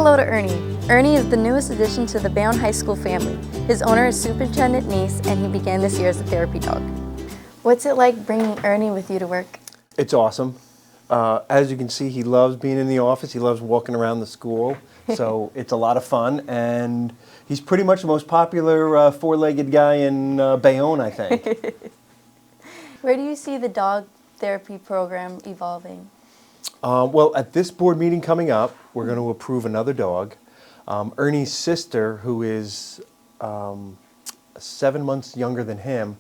hello to Ernie. Ernie is the newest addition to the Bayonne High School family. His owner is Superintendent Nice, and he began this year as a therapy dog. What's it like bringing Ernie with you to work? It's awesome. As you can see, he loves being in the office. He loves walking around the school. So it's a lot of fun. And he's pretty much the most popular four-legged guy in Bayonne, I think. Where do you see the dog therapy program evolving? Well, at this board meeting coming up, we're going to approve another dog. Ernie's sister, who is 7 months younger than him,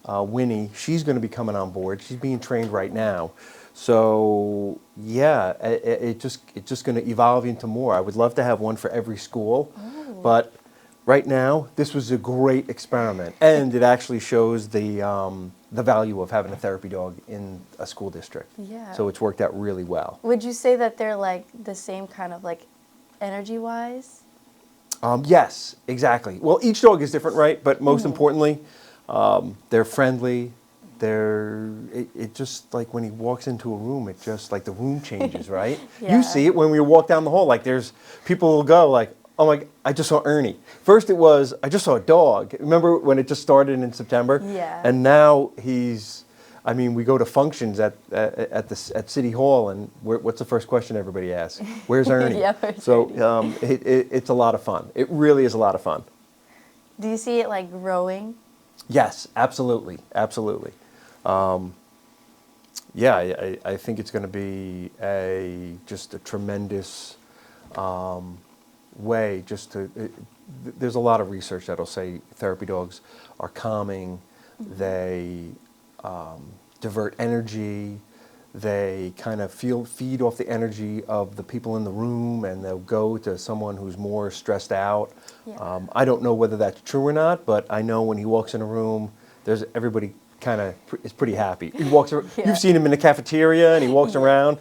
Winnie, she's going to be coming on board. She's being trained right now. So yeah, it's just going to evolve into more. I would love to have one for every school, but right now this was a great experiment, and it actually shows the value of having a therapy dog in a school district. Yeah. So it's worked out really well. Would you say that they're like the same kind of like energy-wise? Yes, exactly. Well, each dog is different, right? But most importantly, they're friendly. It just like when he walks into a room, it just like the room changes, right? Yeah. You see it when we walk down the hall. Like there's people will go like, oh my, I just saw Ernie. First it was, I just saw a dog. Remember when it just started in September? Yeah. And now we go to functions at City Hall, and what's the first question everybody asks? Where's Ernie? Yeah, where's so Ernie? it's a lot of fun. It really is a lot of fun. Do you see it like growing? Yes, absolutely, absolutely. Yeah, I think it's going to be just a tremendous way. There's a lot of research that'll say therapy dogs are calming. They divert energy. They kind of feed off the energy of the people in the room, and they'll go to someone who's more stressed out. Yeah. I don't know whether that's true or not, but I know when he walks in a room, everybody kind of is pretty happy. He walks around, Yeah. You've seen him in the cafeteria, and he walks around.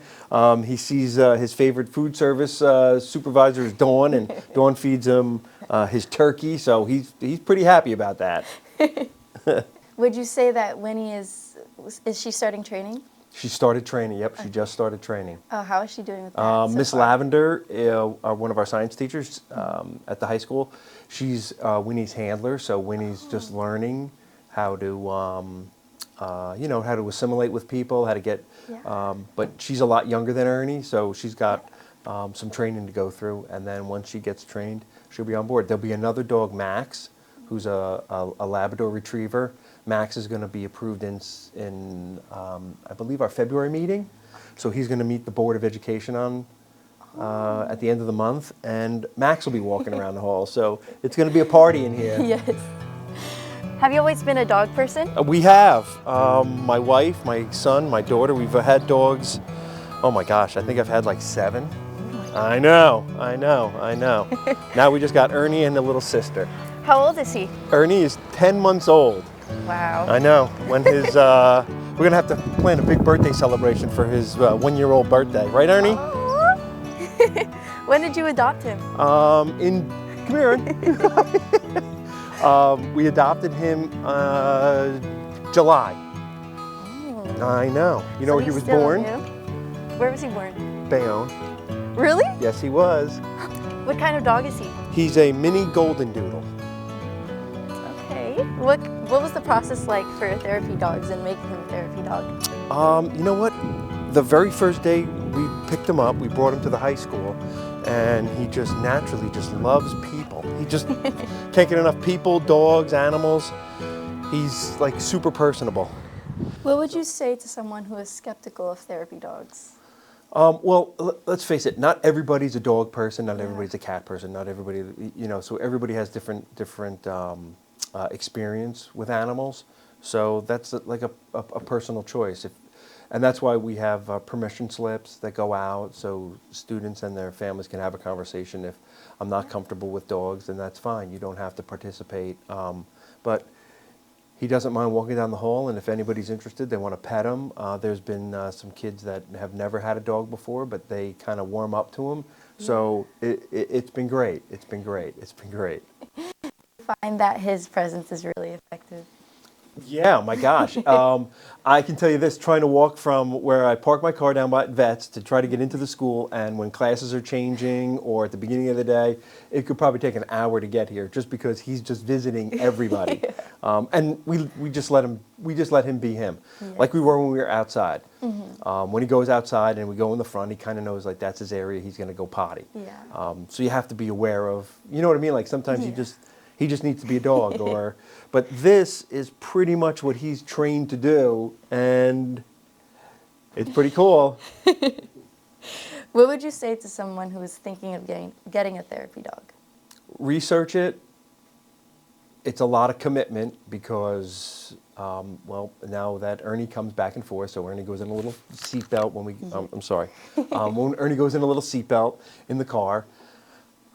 He sees his favorite food service supervisor is Dawn, and Dawn feeds him his turkey, so he's pretty happy about that. Would you say that Winnie is she starting training? She started training. Yep, she just started training. Oh, how is she doing with that? Miss Lavender, one of our science teachers at the high school, she's Winnie's handler. So Winnie's just learning how to, how to assimilate with people, how to get. Yeah. But she's a lot younger than Ernie, so she's got some training to go through. And then once she gets trained, she'll be on board. There'll be another dog, Max, who's a Labrador Retriever. Max is going to be approved in I believe, our February meeting. So he's going to meet the Board of Education at the end of the month, and Max will be walking around the hall. So it's going to be a party in here. Yes. Have you always been a dog person? We have. My wife, my son, my daughter, we've had dogs. Oh my gosh, I think I've had like 7. I know. Now we just got Ernie and the little sister. How old is he? Ernie is 10 months old. Wow. I know. When his, we're going to have to plan a big birthday celebration for his 1-year-old birthday. Right, Ernie? When did you adopt him? Come here, Ernie. We adopted him July. Oh. I know. You know where he was still born? new? Where was he born? Bayonne. Really? Yes, he was. What kind of dog is he? He's a mini golden doodle. Okay. What was the process like for therapy dogs and making him a therapy dog? You know what? The very first day we picked him up, we brought him to the high school, and he just naturally just loves people. He just can't get enough people, dogs, animals. He's like super personable. What would you say to someone who is skeptical of therapy dogs? Well, let's face it, not everybody's a dog person, not everybody's a cat person, not everybody, so everybody has different experience with animals. So that's like a personal choice. And that's why we have permission slips that go out so students and their families can have a conversation. If I'm not comfortable with dogs, then that's fine. You don't have to participate. But he doesn't mind walking down the hall, and if anybody's interested, they want to pet him. There's been some kids that have never had a dog before, but they kind of warm up to him. So it's been great. It's been great. Find that his presence is really effective. Yeah, my gosh. I can tell you this, trying to walk from where I park my car down by Vets to try to get into the school, and when classes are changing or at the beginning of the day, it could probably take an hour to get here just because he's just visiting everybody. And we just let him be him, like we were when we were outside. When he goes outside and we go in the front, he kind of knows like that's his area, he's going to go potty. Yeah. So you have to be aware of, you know what I mean? Like sometimes he just needs to be a dog, but this is pretty much what he's trained to do, and it's pretty cool. What would you say to someone who is thinking of getting a therapy dog? Research it. It's a lot of commitment because, well, now that Ernie comes back and forth, so Ernie goes in a little seatbelt when we, I'm sorry, when Ernie goes in a little seatbelt in the car.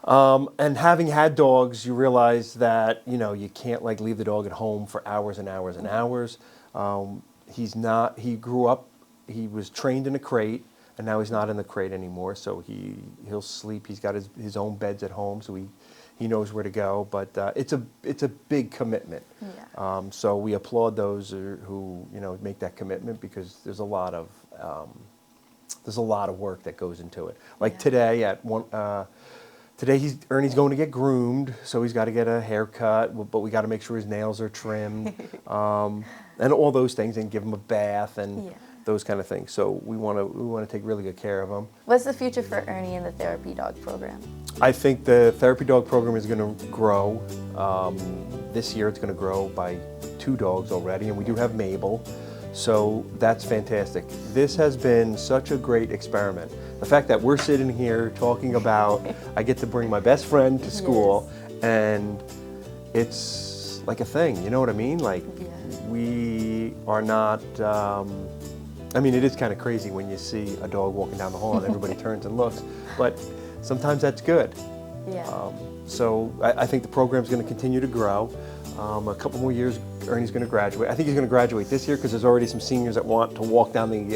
And having had dogs, you realize that, you know, you can't like leave the dog at home for hours and hours and hours. He grew up, he was trained in a crate, and now he's not in the crate anymore, so he'll sleep. He's got his own beds at home, so he knows where to go, but it's a big commitment. Yeah. So we applaud those who, you know, make that commitment because there's a lot of work that goes into it. Like today at Today Ernie's going to get groomed, so he's got to get a haircut, but we got to make sure his nails are trimmed, and all those things, and give him a bath and those kind of things. So we want to take really good care of him. What's the future for Ernie in the therapy dog program? I think the therapy dog program is going to grow. This year it's going to grow by 2 dogs already, and we do have Mabel. So that's fantastic. This has been such a great experiment. The fact that we're sitting here talking about, I get to bring my best friend to school, and it's like a thing, you know what I mean? Like, we are not, I mean, it is kind of crazy when you see a dog walking down the hall and everybody turns and looks, but sometimes that's good. Yeah. So I think the program's going to continue to grow. A couple more years, Ernie's going to graduate. I think he's going to graduate this year because there's already some seniors that want to walk down in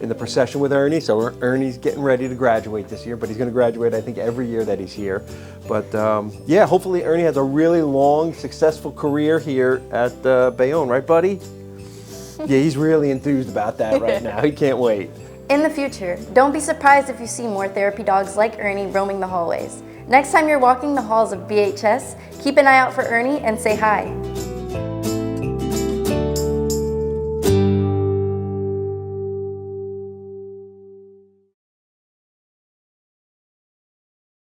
the procession with Ernie. So Ernie's getting ready to graduate this year, but he's going to graduate, I think, every year that he's here. But yeah, hopefully Ernie has a really long, successful career here at Bayonne, right, buddy? Yeah, he's really enthused about that right now. He can't wait. In the future, don't be surprised if you see more therapy dogs like Ernie roaming the hallways. Next time you're walking the halls of BHS, keep an eye out for Ernie and say hi.